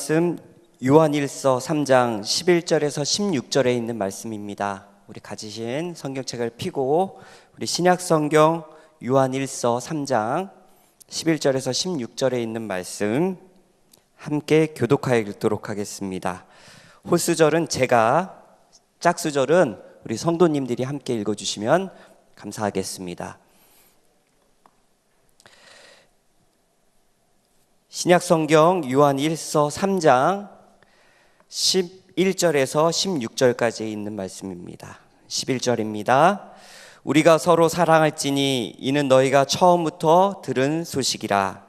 말씀 요한일서 3장 11절에서 16절에 있는 말씀입니다. 우리 가지신 성경책을 펴고 우리 신약성경 요한일서 3장 11절에서 16절에 있는 말씀 함께 교독하여 읽도록 하겠습니다. 홀수절은 제가, 짝수절은 우리 성도님들이 함께 읽어주시면 감사하겠습니다. 신약성경 요한일서 3장 11절에서 16절까지 있는 말씀입니다. 11절입니다. 우리가 서로 사랑할지니 이는 너희가 처음부터 들은 소식이라.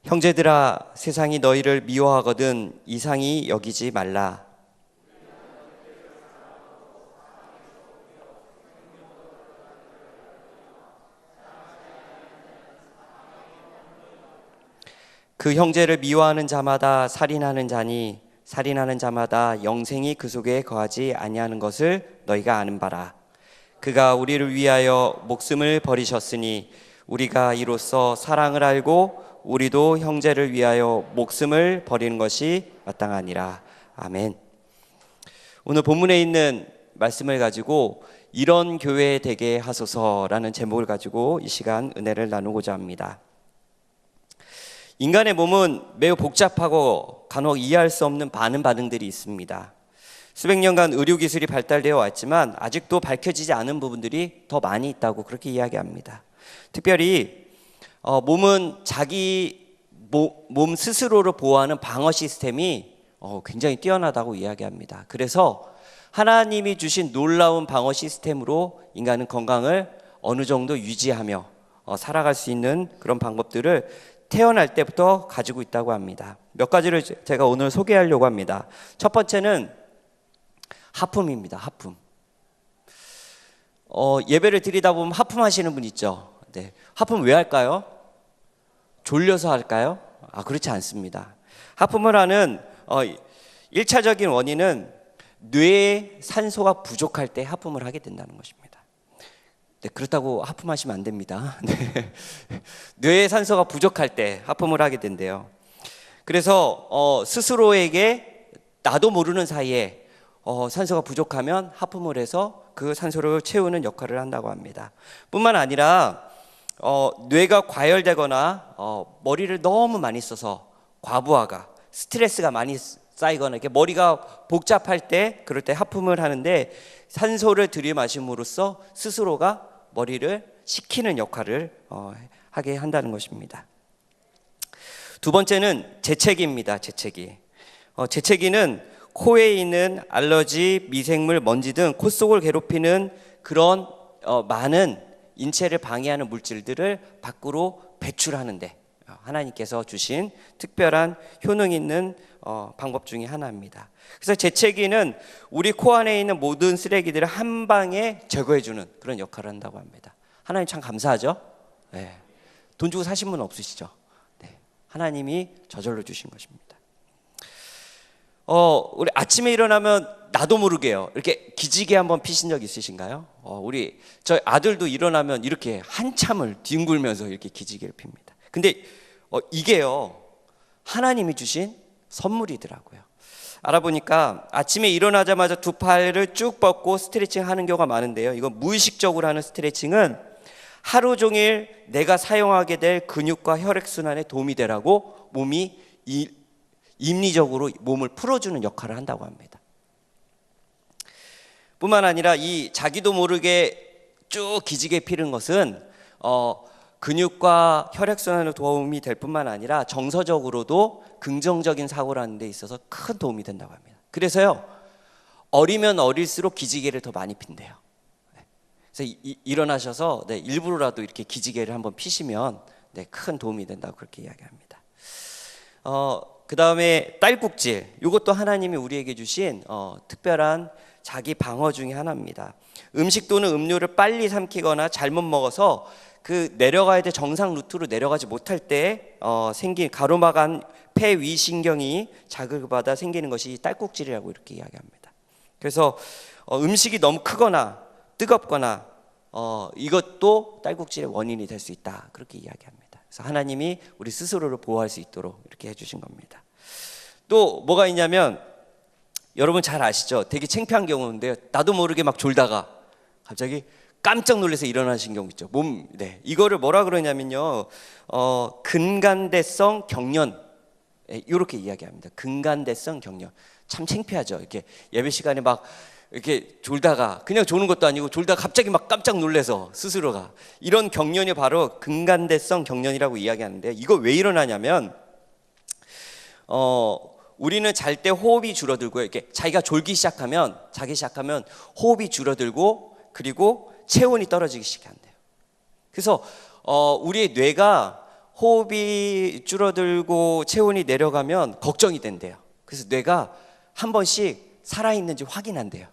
형제들아, 세상이 너희를 미워하거든 이상히 여기지 말라. 그 형제를 미워하는 자마다 살인하는 자니 살인하는 자마다 영생이 그 속에 거하지 아니하는 것을 너희가 아는 바라. 그가 우리를 위하여 목숨을 버리셨으니 우리가 이로써 사랑을 알고 우리도 형제를 위하여 목숨을 버리는 것이 마땅하니라. 아멘. 오늘 본문에 있는 말씀을 가지고 이런 교회 되게 하소서라는 제목을 가지고 이 시간 은혜를 나누고자 합니다. 인간의 몸은 매우 복잡하고 간혹 이해할 수 없는 많은 반응들이 있습니다. 수백 년간 의료기술이 발달되어 왔지만 아직도 밝혀지지 않은 부분들이 더 많이 있다고 그렇게 이야기합니다. 특별히 몸은 자기 몸 스스로를 보호하는 방어 시스템이 굉장히 뛰어나다고 이야기합니다. 그래서 하나님이 주신 놀라운 방어 시스템으로 인간은 건강을 어느 정도 유지하며 살아갈 수 있는 그런 방법들을 태어날 때부터 가지고 있다고 합니다. 몇 가지를 제가 오늘 소개하려고 합니다. 첫 번째는 하품입니다. 하품. 예배를 드리다 보면 하품하시는 분 있죠. 네. 하품 왜 할까요? 졸려서 할까요? 그렇지 않습니다. 하품을 하는 1차적인 원인은 뇌에 산소가 부족할 때 하품을 하게 된다는 것입니다. 네, 그렇다고 하품하시면 안 됩니다. 네. 뇌에 산소가 부족할 때 하품을 하게 된대요. 그래서 스스로에게 나도 모르는 사이에 산소가 부족하면 하품을 해서 그 산소를 채우는 역할을 한다고 합니다. 뿐만 아니라 뇌가 과열되거나 머리를 너무 많이 써서 과부하가 스트레스가 많이 쌓이거나 이렇게 머리가 복잡할 때 그럴 때 하품을 하는데 산소를 들이마심으로써 스스로가 머리를 식히는 역할을 하게 한다는 것입니다. 두 번째는 재채기입니다. 재채기. 재채기는 코에 있는 알러지, 미생물, 먼지 등 코 속을 괴롭히는 그런 많은 인체를 방해하는 물질들을 밖으로 배출하는데 하나님께서 주신 특별한 효능 있는 방법 중에 하나입니다. 그래서 재채기는 우리 코 안에 있는 모든 쓰레기들을 한 방에 제거해주는 그런 역할을 한다고 합니다. 하나님 참 감사하죠? 네. 돈 주고 사신 분 없으시죠? 네. 하나님이 저절로 주신 것입니다. 우리 아침에 일어나면 나도 모르게요. 이렇게 기지개 한번 피신 적 있으신가요? 우리 저희 아들도 일어나면 이렇게 한참을 뒹굴면서 이렇게 기지개를 핍니다. 근데 이게요 하나님이 주신 선물이더라고요. 알아보니까 아침에 일어나자마자 두 팔을 쭉 뻗고 스트레칭 하는 경우가 많은데요. 이건 무의식적으로 하는 스트레칭은 하루 종일 내가 사용하게 될 근육과 혈액순환에 도움이 되라고 몸이 임리적으로 몸을 풀어주는 역할을 한다고 합니다. 뿐만 아니라 이 자기도 모르게 쭉 기지개 피는 것은 근육과 혈액순환에 도움이 될 뿐만 아니라 정서적으로도 긍정적인 사고를 하는 데 있어서 큰 도움이 된다고 합니다. 그래서요 어리면 어릴수록 기지개를 더 많이 핀대요. 그래서 일어나셔서 일부러라도 이렇게 기지개를 한번 피시면 큰 도움이 된다고 그렇게 이야기합니다. 그 다음에 딸꾹질, 이것도 하나님이 우리에게 주신 특별한 자기 방어 중에 하나입니다. 음식 또는 음료를 빨리 삼키거나 잘못 먹어서 그 내려가야 될 정상 루트로 내려가지 못할 때 생긴 가로막은 폐위신경이 자극을 받아 생기는 것이 딸꾹질이라고 이렇게 이야기합니다. 그래서 음식이 너무 크거나 뜨겁거나 이것도 딸꾹질의 원인이 될 수 있다, 그렇게 이야기합니다. 그래서 하나님이 우리 스스로를 보호할 수 있도록 이렇게 해주신 겁니다. 또 뭐가 있냐면, 여러분 잘 아시죠? 되게 창피한 경우인데요, 나도 모르게 막 졸다가 갑자기 깜짝 놀라서 일어나신 경우 있죠. 이거를 뭐라 그러냐면요, 근간대성 경련, 이렇게 이야기합니다. 근간대성 경련. 참 창피하죠. 이렇게 예배 시간에 막 이렇게 졸다가, 그냥 조는 것도 아니고 졸다가 갑자기 막 깜짝 놀라서 스스로가, 이런 경련이 바로 근간대성 경련이라고 이야기하는데, 이거 왜 일어나냐면 우리는 잘 때 호흡이 줄어들고요. 이렇게 자기 시작하면 호흡이 줄어들고, 그리고 체온이 떨어지기 시작한대요. 그래서 우리의 뇌가 호흡이 줄어들고 체온이 내려가면 걱정이 된대요. 그래서 뇌가 한 번씩 살아있는지 확인한대요.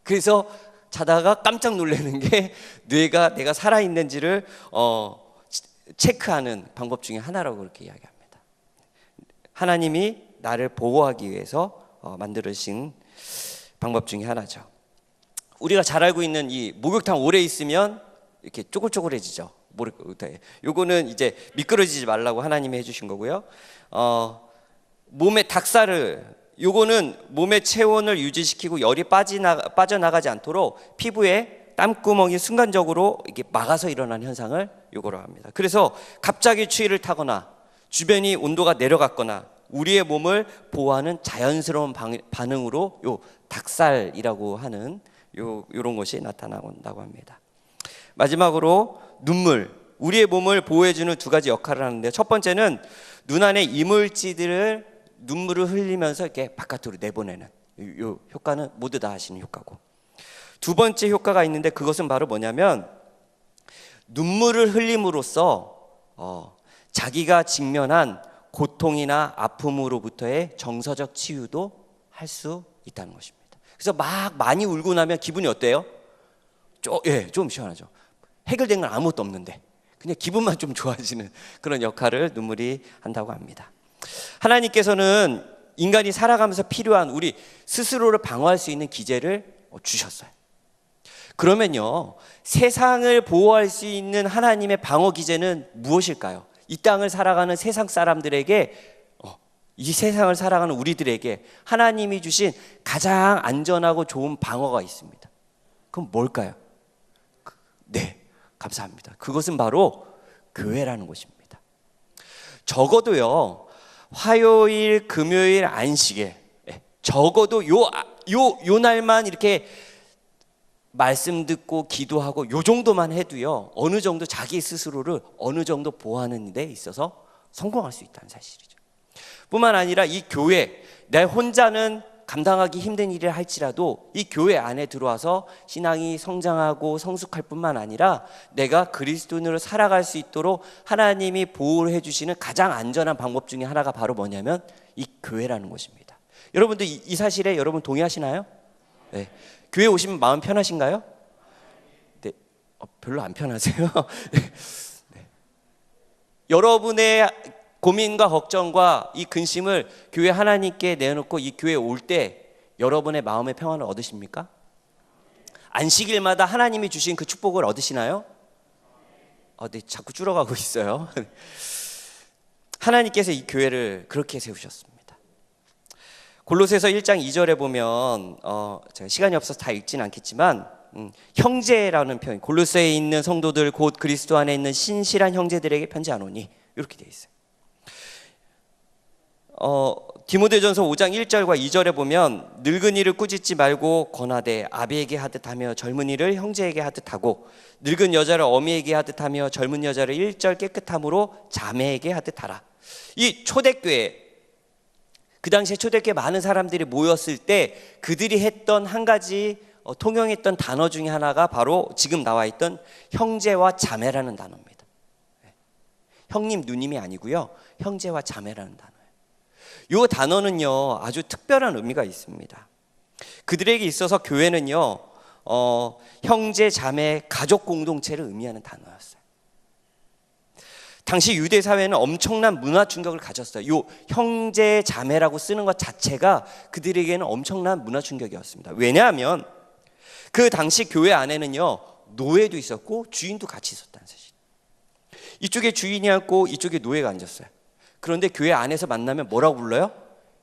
그래서 자다가 깜짝 놀라는 게 뇌가 내가 살아있는지를 체크하는 방법 중에 하나라고 그렇게 이야기합니다. 하나님이 나를 보호하기 위해서 만들어진 방법 중에 하나죠. 우리가 잘 알고 있는 이 목욕탕 오래 있으면 이렇게 쪼글쪼글해지죠. 요거는 이제 미끄러지지 말라고 하나님이 해주신 거고요. 몸에 닭살을, 요거는 몸의 체온을 유지시키고 열이 빠져나가지 않도록 피부에 땀구멍이 순간적으로 이렇게 막아서 일어나는 현상을 요거로 합니다. 그래서 갑자기 추위를 타거나 주변이 온도가 내려갔거나 우리의 몸을 보호하는 자연스러운 반응으로 요 닭살이라고 하는 요런 것이 나타난다고 합니다. 마지막으로 눈물, 우리의 몸을 보호해주는 두 가지 역할을 하는데, 첫 번째는 눈 안에 이물질들을 눈물을 흘리면서 이렇게 바깥으로 내보내는 요 효과는 모두 다 아시는 효과고, 두 번째 효과가 있는데, 그것은 바로 뭐냐면 눈물을 흘림으로써 자기가 직면한 고통이나 아픔으로부터의 정서적 치유도 할 수 있다는 것입니다. 그래서 막 많이 울고 나면 기분이 어때요? 좀 시원하죠. 해결된 건 아무것도 없는데 그냥 기분만 좀 좋아지는 그런 역할을 눈물이 한다고 합니다. 하나님께서는 인간이 살아가면서 필요한 우리 스스로를 방어할 수 있는 기제를 주셨어요. 그러면요, 세상을 보호할 수 있는 하나님의 방어 기제는 무엇일까요? 이 땅을 살아가는 세상 사람들에게, 이 세상을 살아가는 우리들에게 하나님이 주신 가장 안전하고 좋은 방어가 있습니다. 그럼 뭘까요? 네, 감사합니다. 그것은 바로 교회라는 것입니다. 적어도요, 화요일, 금요일, 안식에 적어도 요 날만 이렇게 말씀 듣고 기도하고 요 정도만 해도요, 어느 정도 자기 스스로를 어느 정도 보호하는 데 있어서 성공할 수 있다는 사실이죠. 뿐만 아니라 이 교회, 내 혼자는 감당하기 힘든 일을 할지라도 이 교회 안에 들어와서 신앙이 성장하고 성숙할 뿐만 아니라 내가 그리스도인으로 살아갈 수 있도록 하나님이 보호를 해주시는 가장 안전한 방법 중에 하나가 바로 뭐냐면 이 교회라는 것입니다. 여러분들 이 사실에 여러분 동의하시나요? 네. 교회 오시면 마음 편하신가요? 네. 별로 안 편하세요? 네. 네. 여러분의 고민과 걱정과 이 근심을 교회 하나님께 내놓고 이 교회에 올 때 여러분의 마음의 평안을 얻으십니까? 안식일마다 하나님이 주신 그 축복을 얻으시나요? 네, 자꾸 줄어가고 있어요. 하나님께서 이 교회를 그렇게 세우셨습니다. 골로새서 1장 2절에 보면 제가 시간이 없어서 다 읽진 않겠지만 형제라는 표현, 골로새에 있는 성도들 곧 그리스도 안에 있는 신실한 형제들에게 편지하노니, 이렇게 되어 있어요. 디모데전서 5장 1절과 2절에 보면 늙은이를 꾸짖지 말고 권하되 아비에게 하듯 하며 젊은이를 형제에게 하듯 하고 늙은 여자를 어미에게 하듯 하며 젊은 여자를 일절 깨끗함으로 자매에게 하듯 하라. 이 초대교회, 그 당시에 초대교회 많은 사람들이 모였을 때 그들이 했던 한 가지 통용했던 단어 중에 하나가 바로 지금 나와 있던 형제와 자매라는 단어입니다. 형님 누님이 아니고요, 형제와 자매라는 단어예요. 이 단어는요 아주 특별한 의미가 있습니다. 그들에게 있어서 교회는요, 형제, 자매, 가족 공동체를 의미하는 단어였어요. 당시 유대 사회는 엄청난 문화 충격을 가졌어요. 요 형제, 자매라고 쓰는 것 자체가 그들에게는 엄청난 문화 충격이었습니다. 왜냐하면 그 당시 교회 안에는요, 노예도 있었고 주인도 같이 있었다는 사실. 이쪽에 주인이 앉고 이쪽에 노예가 앉았어요. 그런데 교회 안에서 만나면 뭐라고 불러요?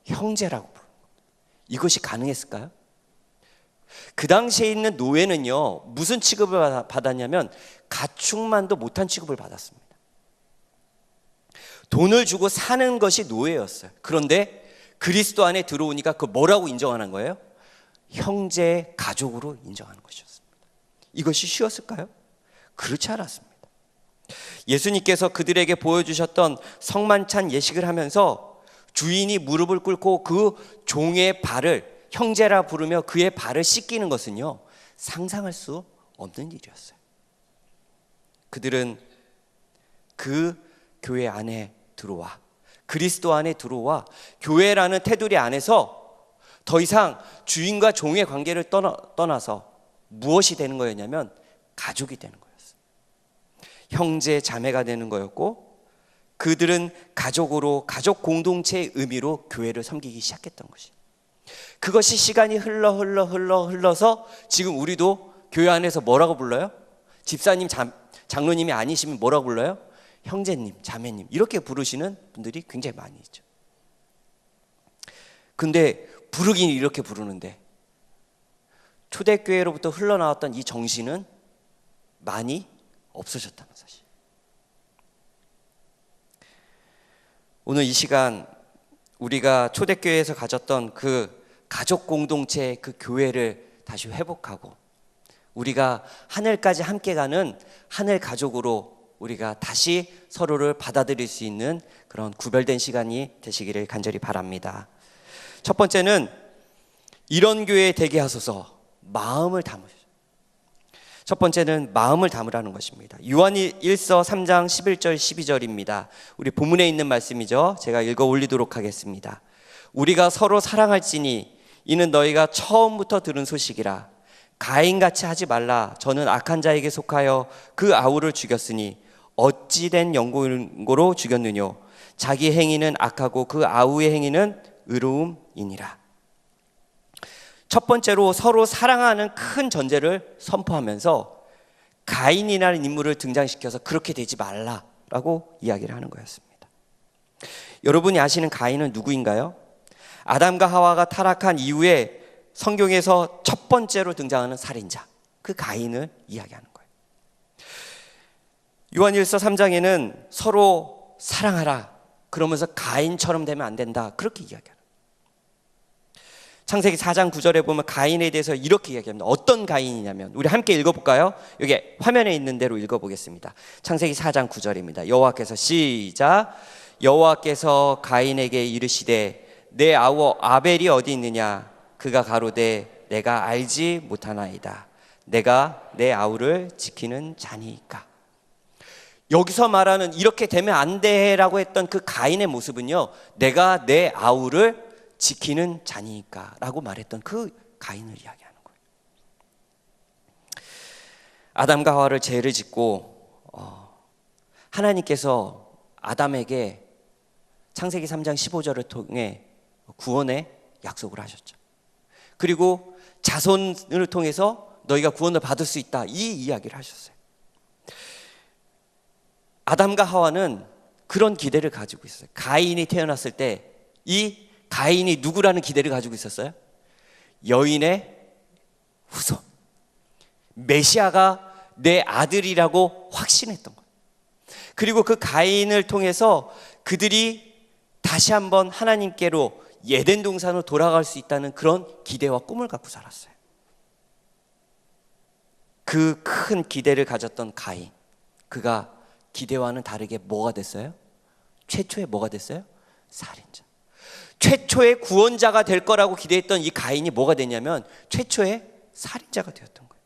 형제라고 불러요. 이것이 가능했을까요? 그 당시에 있는 노예는요, 무슨 취급을 받았냐면 가축만도 못한 취급을 받았습니다. 돈을 주고 사는 것이 노예였어요. 그런데 그리스도 안에 들어오니까 그 뭐라고 인정하는 거예요? 형제, 가족으로 인정하는 것이었습니다. 이것이 쉬웠을까요? 그렇지 않았습니다. 예수님께서 그들에게 보여주셨던 성만찬 예식을 하면서 주인이 무릎을 꿇고 그 종의 발을 형제라 부르며 그의 발을 씻기는 것은요, 상상할 수 없는 일이었어요. 그들은 그 교회 안에 들어와, 그리스도 안에 들어와 교회라는 테두리 안에서 더 이상 주인과 종의 관계를 떠나서 무엇이 되는 거였냐면 가족이 되는 거였어요. 형제, 자매가 되는 거였고, 그들은 가족으로, 가족 공동체의 의미로 교회를 섬기기 시작했던 것이, 그것이 시간이 흘러서 지금 우리도 교회 안에서 뭐라고 불러요? 집사님, 장로님이 아니시면 뭐라고 불러요? 형제님, 자매님, 이렇게 부르시는 분들이 굉장히 많이 있죠. 근데 부르긴 이렇게 부르는데 초대교회로부터 흘러나왔던 이 정신은 많이 없어졌다는 사실. 오늘 이 시간 우리가 초대교회에서 가졌던 그 가족 공동체, 그 교회를 다시 회복하고 우리가 하늘까지 함께 가는 하늘 가족으로 우리가 다시 서로를 받아들일 수 있는 그런 구별된 시간이 되시기를 간절히 바랍니다. 첫 번째는 이런 교회 되게 하소서, 마음을 담으셔. 첫 번째는 마음을 담으라는 것입니다. 요한일서 3장 11절 12절입니다. 우리 본문에 있는 말씀이죠. 제가 읽어 올리도록 하겠습니다. 우리가 서로 사랑할지니 이는 너희가 처음부터 들은 소식이라. 가인같이 하지 말라. 저는 악한 자에게 속하여 그 아우를 죽였으니 어찌된 연고로 죽였느뇨. 자기 행위는 악하고 그 아우의 행위는 의로움이니라. 첫 번째로 서로 사랑하는 큰 전제를 선포하면서 가인이라는 인물을 등장시켜서 그렇게 되지 말라라고 이야기를 하는 거였습니다. 여러분이 아시는 가인은 누구인가요? 아담과 하와가 타락한 이후에 성경에서 첫 번째로 등장하는 살인자, 그 가인을 이야기하는 거예요. 요한일서 3장에는 서로 사랑하라, 그러면서 가인처럼 되면 안 된다, 그렇게 이야기합니다. 창세기 4장 9절에 보면 가인에 대해서 이렇게 이야기합니다. 어떤 가인이냐면, 우리 함께 읽어볼까요? 여기 화면에 있는 대로 읽어보겠습니다. 창세기 4장 9절입니다. 여호와께서 시작. 여호와께서 가인에게 이르시되 내 아우 아벨이 어디 있느냐? 그가 가로되 내가 알지 못하나이다. 내가 내 아우를 지키는 자니까. 여기서 말하는 이렇게 되면 안 돼라고 했던 그 가인의 모습은요, 내가 내 아우를 지키는 자니까 라고 말했던 그 가인을 이야기하는 거예요. 아담과 하와를 죄를 짓고 하나님께서 아담에게 창세기 3장 15절을 통해 구원의 약속을 하셨죠. 그리고 자손을 통해서 너희가 구원을 받을 수 있다, 이 이야기를 하셨어요. 아담과 하와는 그런 기대를 가지고 있었어요. 가인이 태어났을 때 이 가인이 누구라는 기대를 가지고 있었어요? 여인의 후손, 메시아가 내 아들이라고 확신했던 거예요. 그리고 그 가인을 통해서 그들이 다시 한번 하나님께로 예덴 동산으로 돌아갈 수 있다는 그런 기대와 꿈을 갖고 살았어요. 그 큰 기대를 가졌던 가인, 그가 기대와는 다르게 뭐가 됐어요? 최초의 뭐가 됐어요? 살인자. 최초의 구원자가 될 거라고 기대했던 이 가인이 뭐가 됐냐면 최초의 살인자가 되었던 거예요.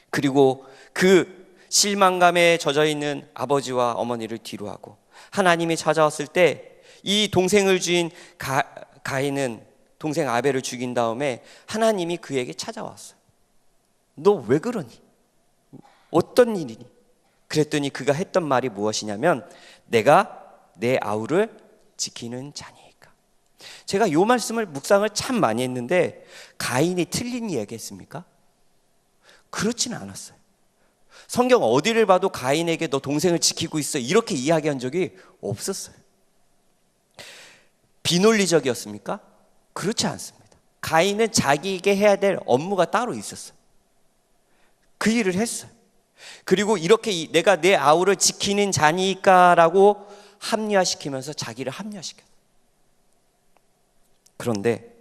그리고 그 실망감에 젖어 있는 아버지와 어머니를 뒤로하고 하나님이 찾아왔을 때 이 동생을 주인 가인은 동생 아벨을 죽인 다음에 하나님이 그에게 찾아왔어요. 너 왜 그러니? 어떤 일이니? 그랬더니 그가 했던 말이 무엇이냐면 내가 내 아우를 지키는 자니까. 제가 이 말씀을 묵상을 참 많이 했는데 가인이 틀린 이야기했습니까? 그렇지는 않았어요. 성경 어디를 봐도 가인에게 너 동생을 지키고 있어 이렇게 이야기한 적이 없었어요. 비논리적이었습니까? 그렇지 않습니다. 가인은 자기에게 해야 될 업무가 따로 있었어요. 그 일을 했어요. 그리고 이렇게 내가 내 아우를 지키는 자니까 라고 합리화시키면서 자기를 합리화시켰어요. 그런데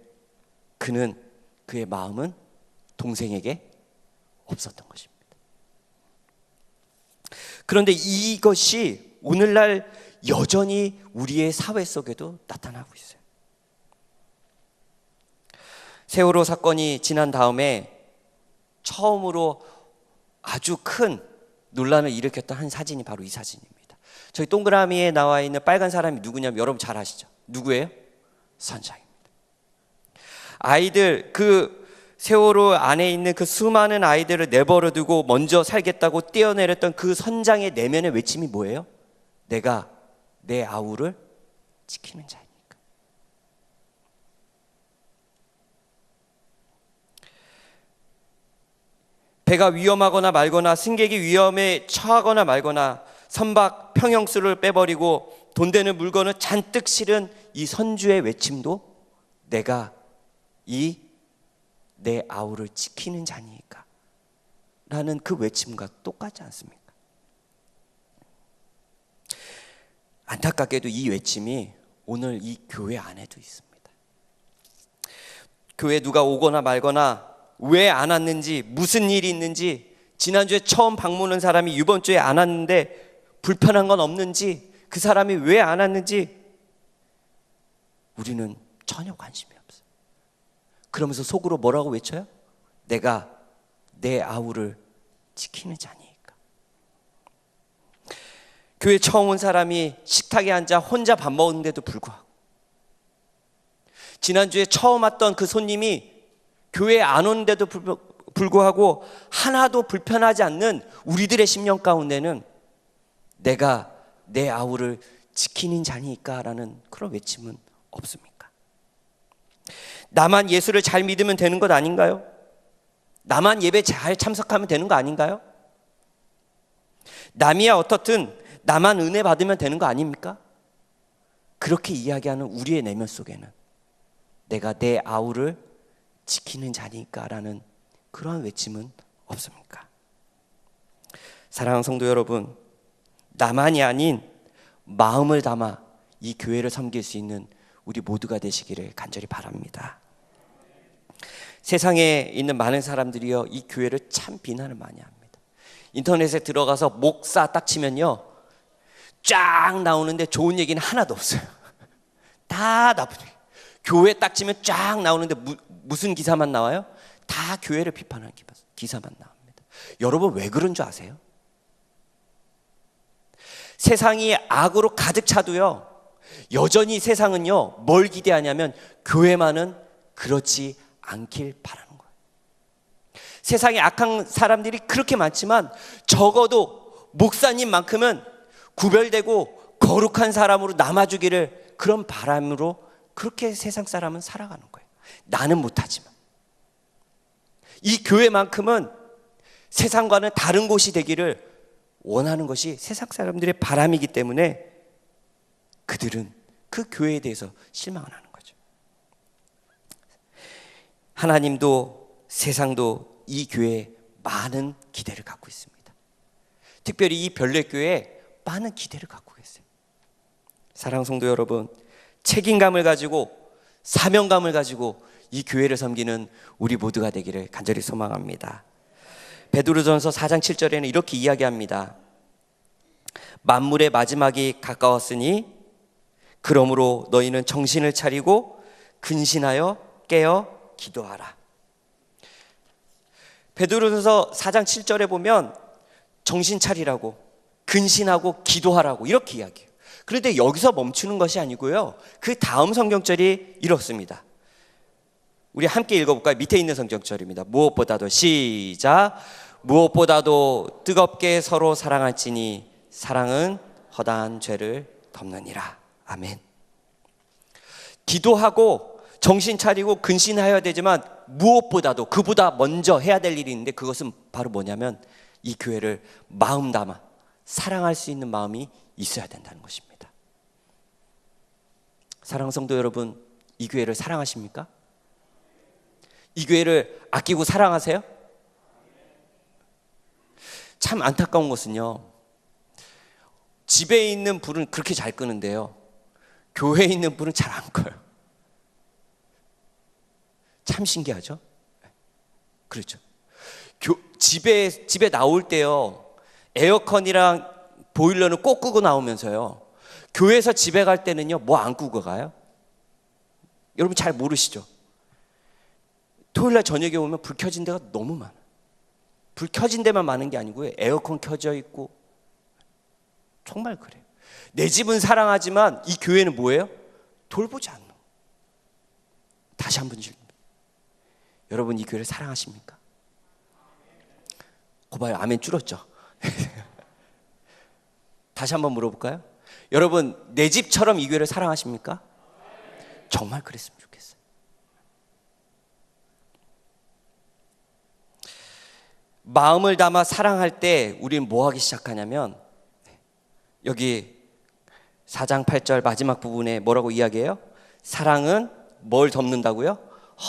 그의 마음은 동생에게 없었던 것입니다. 그런데 이것이 오늘날 여전히 우리의 사회 속에도 나타나고 있어요. 세월호 사건이 지난 다음에 처음으로 아주 큰 논란을 일으켰던 한 사진이 바로 이 사진입니다. 저희 동그라미에 나와 있는 빨간 사람이 누구냐면 여러분 잘 아시죠? 누구예요? 선장입니다. 아이들, 그 세월호 안에 있는 그 수많은 아이들을 내버려 두고 먼저 살겠다고 뛰어내렸던 그 선장의 내면의 외침이 뭐예요? 내가 내 아우를 지키는 자니까. 배가 위험하거나 말거나 승객이 위험에 처하거나 말거나 선박 평형수를 빼버리고 돈 되는 물건을 잔뜩 실은 이 선주의 외침도 내가 내 아우를 지키는 자니까 라는 그 외침과 똑같지 않습니까? 안타깝게도 이 외침이 오늘 이 교회 안에도 있습니다. 교회 누가 오거나 말거나 왜 안 왔는지, 무슨 일이 있는지, 지난주에 처음 방문한 사람이 이번 주에 안 왔는데 불편한 건 없는지, 그 사람이 왜 안 왔는지 우리는 전혀 관심이 없어요. 그러면서 속으로 뭐라고 외쳐요? 내가 내 아우를 지키는 자니까. 교회 처음 온 사람이 식탁에 앉아 혼자 밥 먹는데도 불구하고, 지난주에 처음 왔던 그 손님이 교회에 안 오는데도 불구하고 하나도 불편하지 않는 우리들의 심령 가운데는 내가 내 아우를 지키는 자니까 라는 그런 외침은 없습니까? 나만 예수를 잘 믿으면 되는 것 아닌가요? 나만 예배 잘 참석하면 되는 거 아닌가요? 남이야 어떻든 나만 은혜 받으면 되는 거 아닙니까? 그렇게 이야기하는 우리의 내면 속에는 내가 내 아우를 지키는 자니까 라는 그러한 외침은 없습니까? 사랑하는 성도 여러분, 나만이 아닌 마음을 담아 이 교회를 섬길 수 있는 우리 모두가 되시기를 간절히 바랍니다. 세상에 있는 많은 사람들이요, 이 교회를 참 비난을 많이 합니다. 인터넷에 들어가서 목사 딱 치면요, 쫙 나오는데 좋은 얘기는 하나도 없어요. 다 나쁜 얘기. 교회 딱 치면 쫙 나오는데 무슨 기사만 나와요? 다 교회를 비판하는 기사만 나옵니다. 여러분 왜 그런 줄 아세요? 세상이 악으로 가득 차도요, 여전히 세상은요 뭘 기대하냐면 교회만은 그렇지 않길 바라는 거예요. 세상에 악한 사람들이 그렇게 많지만 적어도 목사님만큼은 구별되고 거룩한 사람으로 남아주기를, 그런 바람으로 그렇게 세상 사람은 살아가는 거예요. 나는 못하지만 이 교회만큼은 세상과는 다른 곳이 되기를 원하는 것이 세상 사람들의 바람이기 때문에 그들은 그 교회에 대해서 실망을 하는 거죠. 하나님도 세상도 이 교회에 많은 기대를 갖고 있습니다. 특별히 이 별내교회에 많은 기대를 갖고 계세요. 사랑하는 성도 여러분, 책임감을 가지고 사명감을 가지고 이 교회를 섬기는 우리 모두가 되기를 간절히 소망합니다. 베드로전서 4장 7절에는 이렇게 이야기합니다. 만물의 마지막이 가까웠으니 그러므로 너희는 정신을 차리고 근신하여 깨어 기도하라. 베드로전서 4장 7절에 보면 정신 차리라고, 근신하고 기도하라고 이렇게 이야기해요. 그런데 여기서 멈추는 것이 아니고요, 그 다음 성경절이 이렇습니다. 우리 함께 읽어볼까요? 밑에 있는 성경절입니다. 무엇보다도 시작. 무엇보다도 뜨겁게 서로 사랑할지니 사랑은 허다한 죄를 덮느니라. 아멘. 기도하고 정신 차리고 근신하여야 되지만 무엇보다도 그보다 먼저 해야 될 일이 있는데 그것은 바로 뭐냐면 이 교회를 마음 담아 사랑할 수 있는 마음이 있어야 된다는 것입니다. 사랑하는 성도 여러분, 이 교회를 사랑하십니까? 이 교회를 아끼고 사랑하세요? 참 안타까운 것은요, 집에 있는 불은 그렇게 잘 끄는데요, 교회에 있는 불은 잘 안 꺼요. 참 신기하죠? 그렇죠. 집에 나올 때요, 에어컨이랑 보일러는 꼭 끄고 나오면서요, 교회에서 집에 갈 때는요, 뭐 안 끄고 가요? 여러분 잘 모르시죠? 토요일날 저녁에 오면 불 켜진 데가 너무 많아요. 불 켜진 데만 많은 게 아니고요, 에어컨 켜져 있고. 정말 그래요. 내 집은 사랑하지만 이 교회는 뭐예요? 돌보지 않는. 다시 한번 질문. 여러분 이 교회를 사랑하십니까? 거봐요, 아멘 줄었죠? 다시 한번 물어볼까요? 여러분 내 집처럼 이 교회를 사랑하십니까? 정말 그랬으면 좋겠어요. 마음을 담아 사랑할 때 우리는 뭐 하기 시작하냐면, 여기 4장 8절 마지막 부분에 뭐라고 이야기해요? 사랑은 뭘 덮는다고요?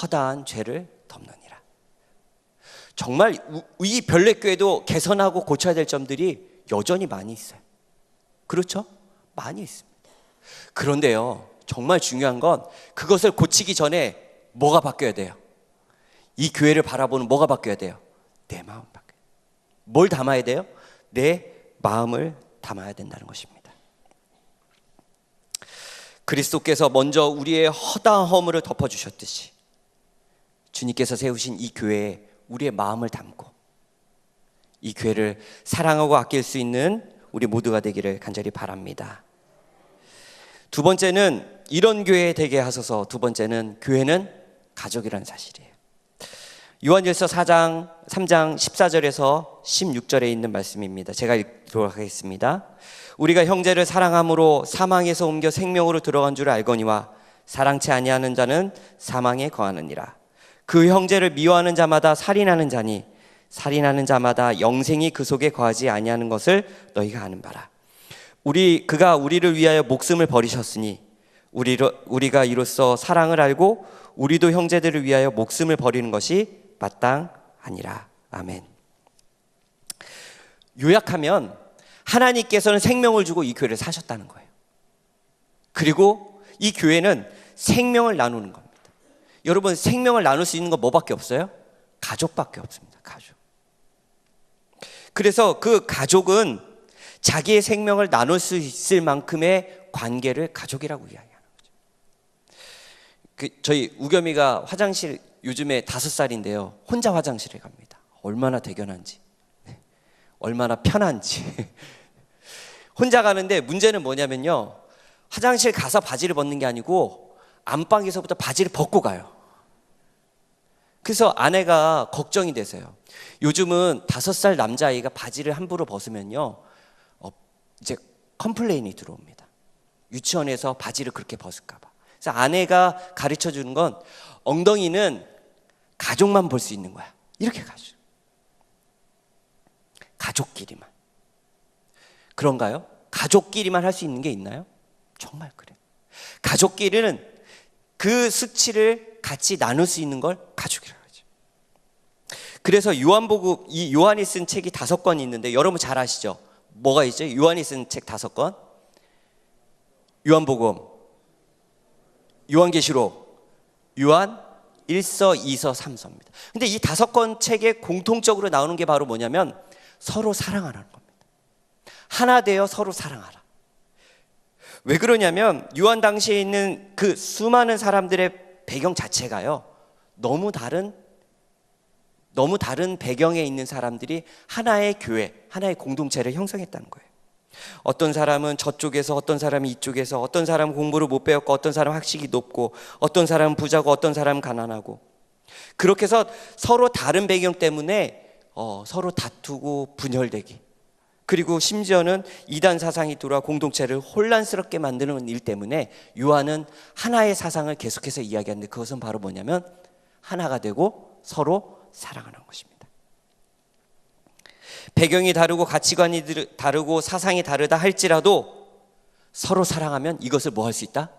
허다한 죄를 덮느니라. 정말 이 별내교회도 개선하고 고쳐야 될 점들이 여전히 많이 있어요. 그렇죠? 많이 있습니다. 그런데요, 정말 중요한 건 그것을 고치기 전에 뭐가 바뀌어야 돼요? 이 교회를 바라보는 뭐가 바뀌어야 돼요? 내 마음 바뀌어야 돼요. 뭘 담아야 돼요? 내 마음을 담아야 된다는 것입니다. 그리스도께서 먼저 우리의 허다한 허물을 덮어주셨듯이 주님께서 세우신 이 교회에 우리의 마음을 담고 이 교회를 사랑하고 아낄 수 있는 우리 모두가 되기를 간절히 바랍니다. 두 번째는 이런 교회 되게 하소서. 두 번째는 교회는 가족이라는 사실이에요. 요한일서 3장 14절에서 16절에 있는 말씀입니다. 제가 읽도록 하겠습니다. 우리가 형제를 사랑함으로 사망에서 옮겨 생명으로 들어간 줄 알거니와 사랑치 아니하는 자는 사망에 거하느니라. 그 형제를 미워하는 자마다 살인하는 자니 살인하는 자마다 영생이 그 속에 거하지 아니하는 것을 너희가 아는 바라. 그가 우리를 위하여 목숨을 버리셨으니 우리가 이로써 사랑을 알고 우리도 형제들을 위하여 목숨을 버리는 것이 마땅하니라. 아멘. 요약하면 하나님께서는 생명을 주고 이 교회를 사셨다는 거예요. 그리고 이 교회는 생명을 나누는 겁니다. 여러분 생명을 나눌 수 있는 건 뭐밖에 없어요? 가족밖에 없습니다. 가족. 그래서 그 가족은 자기의 생명을 나눌 수 있을 만큼의 관계를 가족이라고 이야기하는 거죠. 저희 우겸이가 화장실 요즘에 5살인데요. 혼자 화장실에 갑니다. 얼마나 대견한지, 얼마나 편한지. 혼자 가는데 문제는 뭐냐면요, 화장실 가서 바지를 벗는 게 아니고 안방에서부터 바지를 벗고 가요. 그래서 아내가 걱정이 되세요. 요즘은 5살 남자아이가 바지를 함부로 벗으면요, 이제 컴플레인이 들어옵니다. 유치원에서 바지를 그렇게 벗을까 봐. 그래서 아내가 가르쳐 주는 건 엉덩이는 가족만 볼 수 있는 거야. 이렇게 가르쳐. 가족끼리만. 그런가요? 가족끼리만 할 수 있는 게 있나요? 정말 그래요. 가족끼리는 그 수치를 같이 나눌 수 있는 걸 가족이라고 하죠. 그래서 요한복음, 이 요한이 쓴 책이 5권이 있는데 여러분 잘 아시죠? 뭐가 있죠? 요한이 쓴 책 5권. 요한복음, 요한계시록, 요한 1서, 2서, 3서입니다. 근데 이 5권 책에 공통적으로 나오는 게 바로 뭐냐면 서로 사랑하라는 겁니다. 하나 되어 서로 사랑하라. 왜 그러냐면 요한 당시에 있는 그 수많은 사람들의 배경 자체가요, 너무 다른 배경에 있는 사람들이 하나의 교회, 하나의 공동체를 형성했다는 거예요. 어떤 사람은 저쪽에서, 어떤 사람은 이쪽에서, 어떤 사람은 공부를 못 배웠고, 어떤 사람은 학식이 높고, 어떤 사람은 부자고, 어떤 사람은 가난하고. 그렇게 해서 서로 다른 배경 때문에 서로 다투고 분열되기, 그리고 심지어는 이단 사상이 들어와 공동체를 혼란스럽게 만드는 일 때문에 요한은 하나의 사상을 계속해서 이야기하는데, 그것은 바로 뭐냐면 하나가 되고 서로 사랑하는 것입니다. 배경이 다르고 가치관이 다르고 사상이 다르다 할지라도 서로 사랑하면 이것을 뭐 할 수 있다?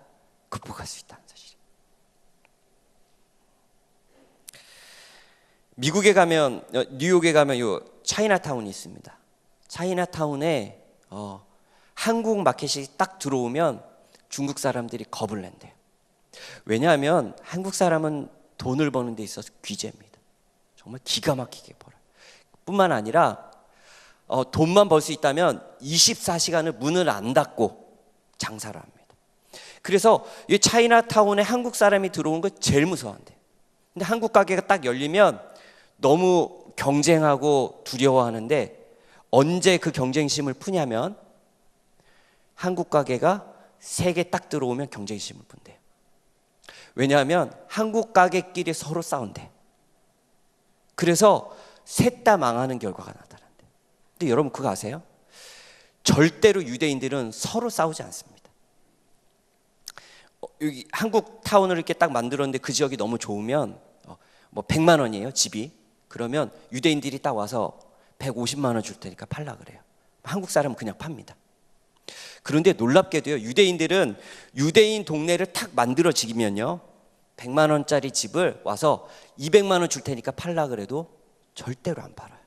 극복할 수 있다는 사실. 미국에 가면, 뉴욕에 가면 요 차이나타운이 있습니다. 차이나타운에 한국 마켓이 딱 들어오면 중국 사람들이 겁을 낸대요. 왜냐하면 한국 사람은 돈을 버는 데 있어서 귀재입니다. 정말 기가 막히게 벌어요. 뿐만 아니라 돈만 벌 수 있다면 24시간을 문을 안 닫고 장사를 합니다. 그래서 이 차이나타운에 한국 사람이 들어오는 거 제일 무서워한대요. 근데 한국 가게가 딱 열리면 너무 경쟁하고 두려워하는데, 언제 그 경쟁심을 푸냐면 한국 가게가 3개 딱 들어오면 경쟁심을 푼대요. 왜냐하면 한국 가게끼리 서로 싸운대. 그래서 셋 다 망하는 결과가 나타난대. 근데 여러분 그거 아세요? 절대로 유대인들은 서로 싸우지 않습니다. 여기 한국 타운을 이렇게 딱 만들었는데 그 지역이 너무 좋으면 뭐 100만 원이에요 집이. 그러면 유대인들이 딱 와서 150만 원 줄 테니까 팔라 그래요. 한국 사람은 그냥 팝니다. 그런데 놀랍게도요, 유대인들은 유대인 동네를 탁 만들어지면요 100만 원짜리 집을 와서 200만 원 줄 테니까 팔라 그래도 절대로 안 팔아요.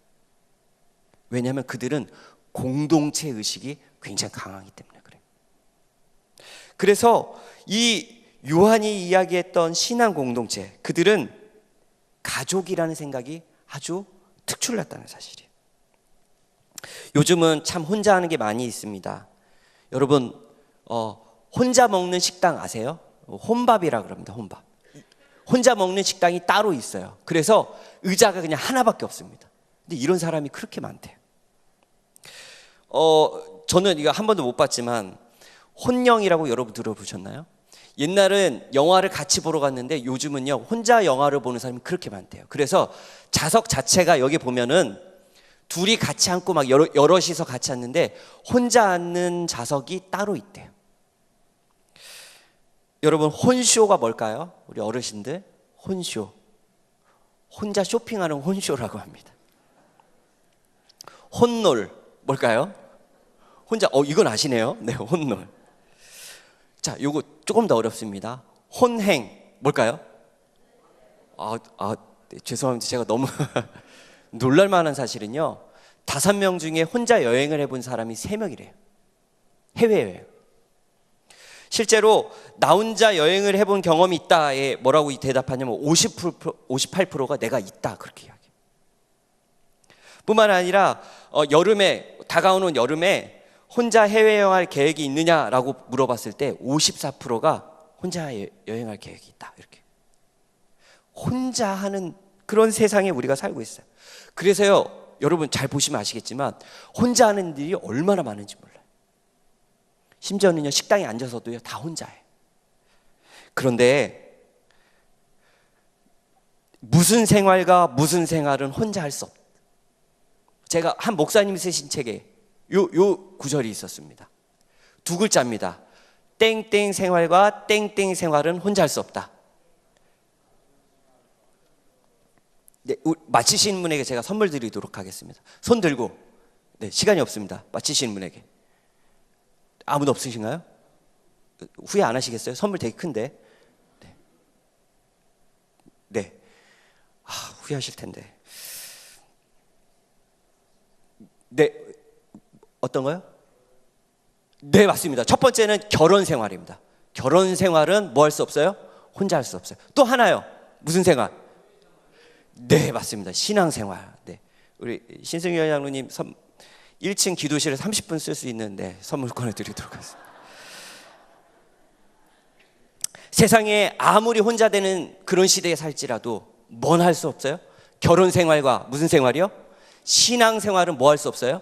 왜냐하면 그들은 공동체 의식이 굉장히 강하기 때문에 그래요. 그래서 이 요한이 이야기했던 신앙 공동체, 그들은 가족이라는 생각이 아주 특출났다는 사실이에요. 요즘은 참 혼자 하는 게 많이 있습니다. 여러분 혼자 먹는 식당 아세요? 혼밥이라 그럽니다. 혼밥. 혼자 먹는 식당이 따로 있어요. 그래서 의자가 그냥 하나밖에 없습니다. 근데 이런 사람이 그렇게 많대요. 저는 이거 한 번도 못 봤지만 혼영이라고 여러분 들어보셨나요? 옛날은 영화를 같이 보러 갔는데 요즘은요 혼자 영화를 보는 사람이 그렇게 많대요. 그래서 좌석 자체가 여기 보면은 둘이 같이 앉고 막 여럿이서 같이 앉는데 혼자 앉는 좌석이 따로 있대요. 여러분 혼쇼가 뭘까요? 우리 어르신들 혼쇼, 혼자 쇼핑하는 혼쇼라고 합니다. 혼놀 뭘까요? 혼자 이건 아시네요. 네, 혼놀. 자, 요거 조금 더 어렵습니다. 혼행 뭘까요? 네, 죄송합니다. 제가 너무 놀랄만한 사실은요 5명 중에 혼자 여행을 해본 사람이 3명이래요. 해외여행. 실제로 나 혼자 여행을 해본 경험이 있다에 뭐라고 대답하냐면 58%가 내가 있다 그렇게 이야기해요. 뿐만 아니라 여름에 다가오는 여름에 혼자 해외여행할 계획이 있느냐라고 물어봤을 때 54%가 혼자 여행할 계획이 있다 이렇게. 혼자 하는 그런 세상에 우리가 살고 있어요. 그래서요 여러분 잘 보시면 아시겠지만 혼자 하는 일이 얼마나 많은지 몰라요. 심지어는요 식당에 앉아서도요 다 혼자예요. 그런데 무슨 생활과 무슨 생활은 혼자 할 수 없다. 제가 한 목사님이 쓰신 책에 요 구절이 있었습니다. 2글자입니다. 땡땡 생활과 땡땡 생활은 혼자 할 수 없다. 네, 맞히시는 분에게 제가 선물 드리도록 하겠습니다. 손 들고. 네, 시간이 없습니다. 맞히시는 분에게. 아무도 없으신가요? 후회 안 하시겠어요? 선물 되게 큰데. 네. 네. 후회하실 텐데. 네. 어떤 거요? 네, 맞습니다. 첫 번째는 결혼 생활입니다. 결혼 생활은 뭐 할 수 없어요? 혼자 할 수 없어요. 또 하나요. 무슨 생활? 네, 맞습니다. 신앙생활. 네. 우리 신승현 장로님 1층 기도실에 30분 쓸 수 있는 선물권을 드리도록 하겠습니다. 세상에 아무리 혼자 되는 그런 시대에 살지라도 뭔 할 수 없어요? 결혼 생활과 무슨 생활이요? 신앙 생활은 뭐 할 수 없어요?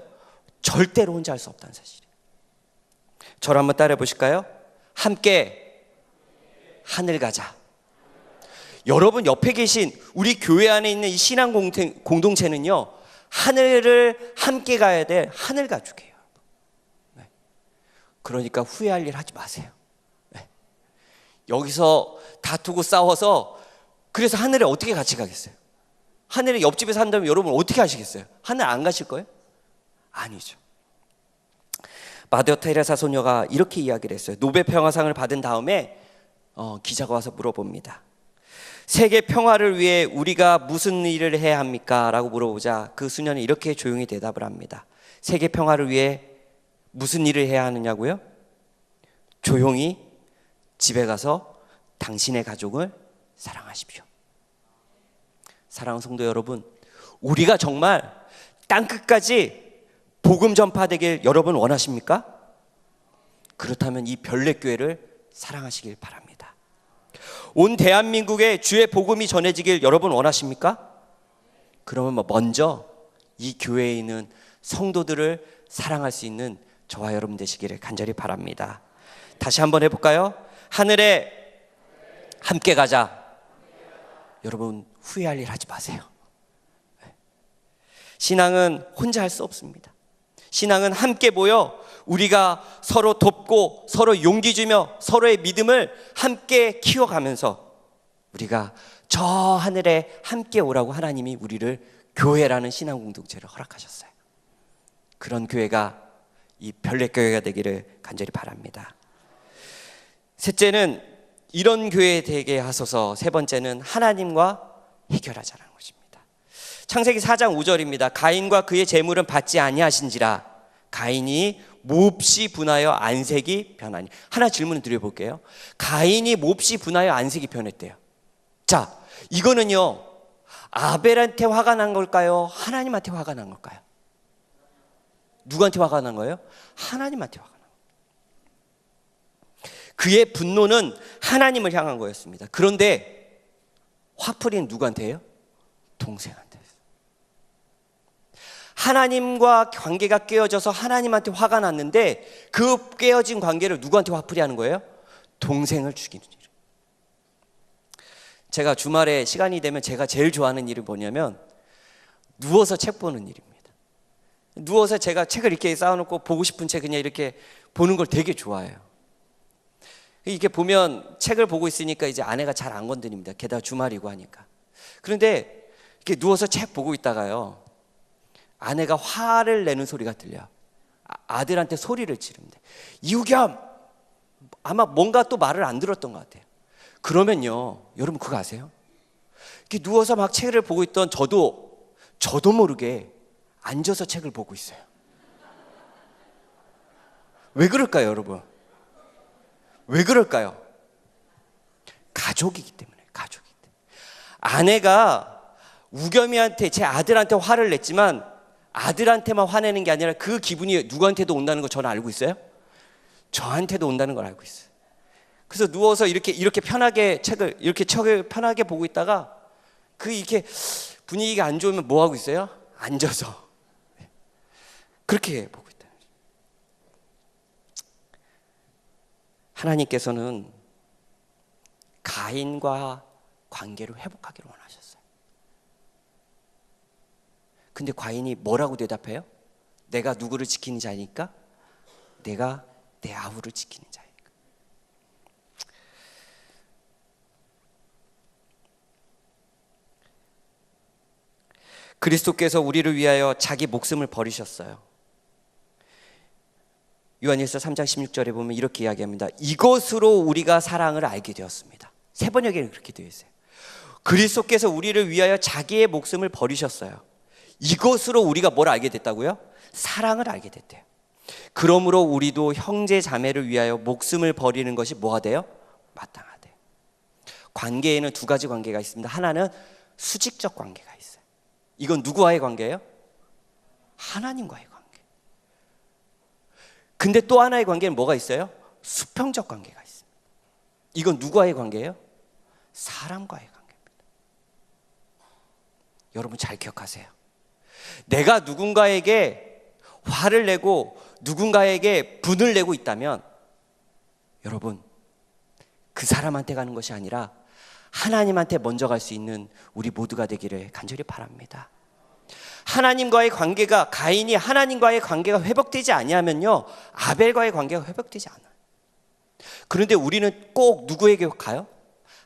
절대로 혼자 할 수 없다는 사실이에요. 저를 한번 따라해 보실까요? 함께 하늘 가자. 여러분 옆에 계신 우리 교회 안에 있는 이 신앙 공동체는요, 하늘을 함께 가야 될 하늘 가족이에요. 네. 그러니까 후회할 일 하지 마세요. 네. 여기서 다투고 싸워서 그래서 하늘에 어떻게 같이 가겠어요? 하늘에 옆집에 산다면 여러분 어떻게 하시겠어요? 하늘 안 가실 거예요? 아니죠. 마더 테레사 소녀가 이렇게 이야기를 했어요. 노벨 평화상을 받은 다음에 기자가 와서 물어봅니다. 세계 평화를 위해 우리가 무슨 일을 해야 합니까? 라고 물어보자 그 수녀는 이렇게 조용히 대답을 합니다. 세계 평화를 위해 무슨 일을 해야 하느냐고요? 조용히 집에 가서 당신의 가족을 사랑하십시오. 사랑하는 성도 여러분, 우리가 정말 땅끝까지 복음 전파되길 여러분 원하십니까? 그렇다면 이 별내교회를 사랑하시길 바랍니다. 온 대한민국에 주의 복음이 전해지길 여러분 원하십니까? 그러면 먼저 이 교회에 있는 성도들을 사랑할 수 있는 저와 여러분 되시기를 간절히 바랍니다. 다시 한번 해볼까요? 하늘에 함께 가자. 여러분 후회할 일 하지 마세요. 신앙은 혼자 할 수 없습니다. 신앙은 함께 모여 우리가 서로 돕고 서로 용기 주며 서로의 믿음을 함께 키워가면서 우리가 저 하늘에 함께 오라고 하나님이 우리를 교회라는 신앙 공동체를 허락하셨어요. 그런 교회가 이 별내교회가 되기를 간절히 바랍니다. 셋째는 이런 교회 되게 하소서. 세 번째는 하나님과 해결하자라는 것입니다. 창세기 4장 5절입니다. 가인과 그의 재물은 받지 아니하신지라 가인이 몹시 분하여 안색이 변하니. 하나 질문을 드려볼게요. 가인이 몹시 분하여 안색이 변했대요. 자, 이거는요 아벨한테 화가 난 걸까요? 하나님한테 화가 난 걸까요? 누구한테 화가 난 거예요? 하나님한테 화가 난 거예요. 그의 분노는 하나님을 향한 거였습니다. 그런데 화풀이는 누구한테예요? 동생한테. 하나님과 관계가 깨어져서 하나님한테 화가 났는데 그 깨어진 관계를 누구한테 화풀이하는 거예요? 동생을 죽이는 일. 제가 주말에 시간이 되면 제가 제일 좋아하는 일이 뭐냐면 누워서 책 보는 일입니다. 누워서 제가 책을 이렇게 쌓아놓고 보고 싶은 책 그냥 이렇게 보는 걸 되게 좋아해요. 이렇게 보면 책을 보고 있으니까 이제 아내가 잘 안 건드립니다. 게다가 주말이고 하니까. 그런데 이렇게 누워서 책 보고 있다가요 아내가 화를 내는 소리가 들려. 아들한테 소리를 지릅니다. 이우겸, 아마 뭔가 또 말을 안 들었던 것 같아요. 그러면요 여러분 그거 아세요? 이렇게 누워서 막 책을 보고 있던 저도 모르게 앉아서 책을 보고 있어요. 왜 그럴까요, 여러분? 왜 그럴까요? 가족이기 때문에. 가족이기 때문에. 아내가 우겸이한테, 제 아들한테 화를 냈지만 아들한테만 화내는 게 아니라 그 기분이 누구한테도 온다는 거 저는 알고 있어요? 저한테도 온다는 걸 알고 있어요. 그래서 누워서 이렇게 책을 편하게 보고 있다가 이렇게 분위기가 안 좋으면 뭐 하고 있어요? 앉아서 그렇게 보고 있다. 하나님께서는 가인과 관계를 회복하기를 원하셨어요. 근데 가인이 뭐라고 대답해요? 내가 누구를 지키는 자니까? 내가 내 아우를 지키는 자니까. 그리스도께서 우리를 위하여 자기 목숨을 버리셨어요. 요한일서 3장 16절에 보면 이렇게 이야기합니다. 이것으로 우리가 사랑을 알게 되었습니다. 세 번역에는 그렇게 되어 있어요. 그리스도께서 우리를 위하여 자기의 목숨을 버리셨어요. 이것으로 우리가 뭘 알게 됐다고요? 사랑을 알게 됐대요. 그러므로 우리도 형제 자매를 위하여 목숨을 버리는 것이 뭐가 돼요? 마땅하대요. 관계에는 두 가지 관계가 있습니다. 하나는 수직적 관계가 있어요. 이건 누구와의 관계예요? 하나님과의 관계. 근데 또 하나의 관계는 뭐가 있어요? 수평적 관계가 있습니다. 이건 누구와의 관계예요? 사람과의 관계입니다. 여러분 잘 기억하세요. 내가 누군가에게 화를 내고 누군가에게 분을 내고 있다면 여러분 그 사람한테 가는 것이 아니라 하나님한테 먼저 갈 수 있는 우리 모두가 되기를 간절히 바랍니다. 하나님과의 관계가, 가인이 하나님과의 관계가 회복되지 아니하면요, 아벨과의 관계가 회복되지 않아요. 그런데 우리는 꼭 누구에게 가요?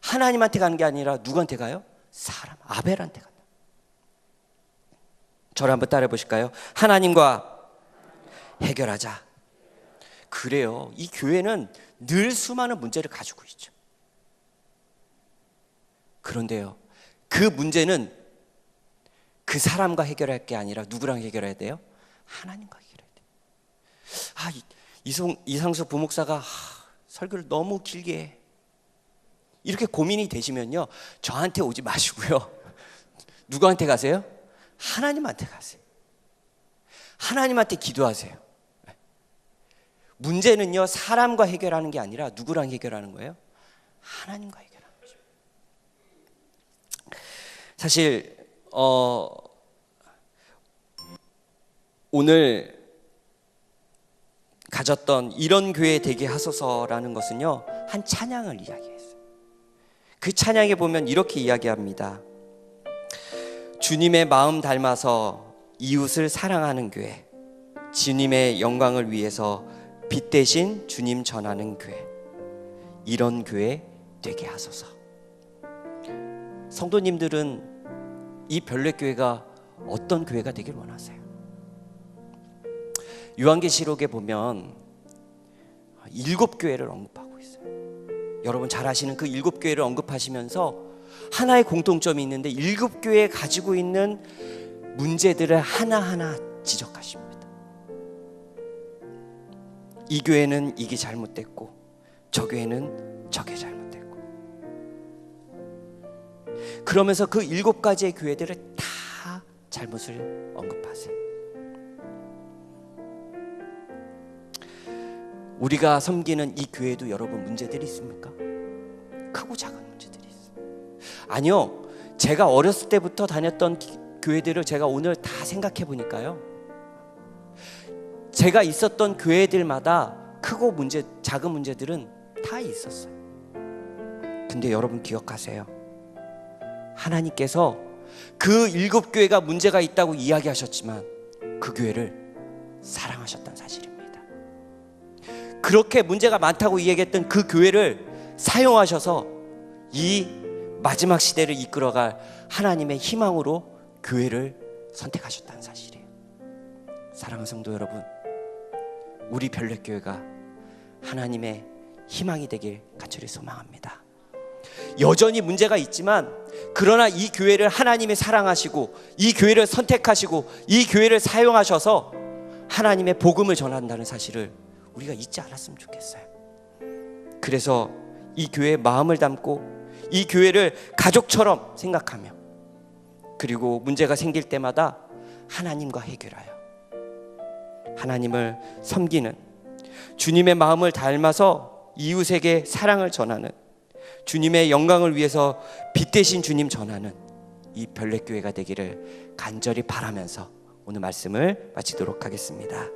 하나님한테 가는 게 아니라 누구한테 가요? 사람, 아벨한테 간다. 저를 한번 따라해 보실까요? 하나님과 해결하자. 그래요. 이 교회는 늘 수많은 문제를 가지고 있죠. 그런데요, 그 문제는 그 사람과 해결할 게 아니라 누구랑 해결해야 돼요? 하나님과 해결해야 돼요. 이상수 부목사가 설교를 너무 길게 해. 이렇게 고민이 되시면요, 저한테 오지 마시고요. 누구한테 가세요? 하나님한테 가세요. 하나님한테 기도하세요. 문제는요, 사람과 해결하는 게 아니라 누구랑 해결하는 거예요? 하나님과 해결하는 거죠. 사실 오늘 가졌던 이런 교회 되게 하소서라는 것은요, 한 찬양을 이야기했어요. 그 찬양에 보면 이렇게 이야기합니다. 주님의 마음 닮아서 이웃을 사랑하는 교회, 주님의 영광을 위해서 빛 대신 주님 전하는 교회, 이런 교회 되게 하소서. 성도님들은 이 별내교회가 어떤 교회가 되길 원하세요? 요한계시록에 보면 7교회를 언급하고 있어요. 여러분 잘 아시는 그 7교회를 언급하시면서 하나의 공통점이 있는데 7교회에 가지고 있는 문제들을 하나하나 지적하십니다. 이 교회는 이게 잘못됐고, 저 교회는 저게 잘못됐고, 그러면서 그 7가지의 교회들을 다 잘못을 언급하세요. 우리가 섬기는 이 교회도 여러분 문제들이 있습니까? 크고 작은 문제들이 있어요. 아니요, 제가 어렸을 때부터 다녔던 교회들을 제가 오늘 다 생각해 보니까요, 제가 있었던 교회들마다 크고 작은 문제들은 다 있었어요. 근데 여러분 기억하세요. 하나님께서 그 7교회가 문제가 있다고 이야기하셨지만 그 교회를 사랑하셨다는 사실입니다. 그렇게 문제가 많다고 이야기했던 그 교회를 사용하셔서 이 마지막 시대를 이끌어갈 하나님의 희망으로 교회를 선택하셨다는 사실이에요. 사랑하는 성도 여러분, 우리 별내교회가 하나님의 희망이 되길 간절히 소망합니다. 여전히 문제가 있지만, 그러나 이 교회를 하나님이 사랑하시고 이 교회를 선택하시고 이 교회를 사용하셔서 하나님의 복음을 전한다는 사실을 우리가 잊지 않았으면 좋겠어요. 그래서 이 교회의 마음을 담고 이 교회를 가족처럼 생각하며, 그리고 문제가 생길 때마다 하나님과 해결하여 하나님을 섬기는, 주님의 마음을 닮아서 이웃에게 사랑을 전하는, 주님의 영광을 위해서 빛 대신 주님 전하는 이 별내교회가 되기를 간절히 바라면서 오늘 말씀을 마치도록 하겠습니다.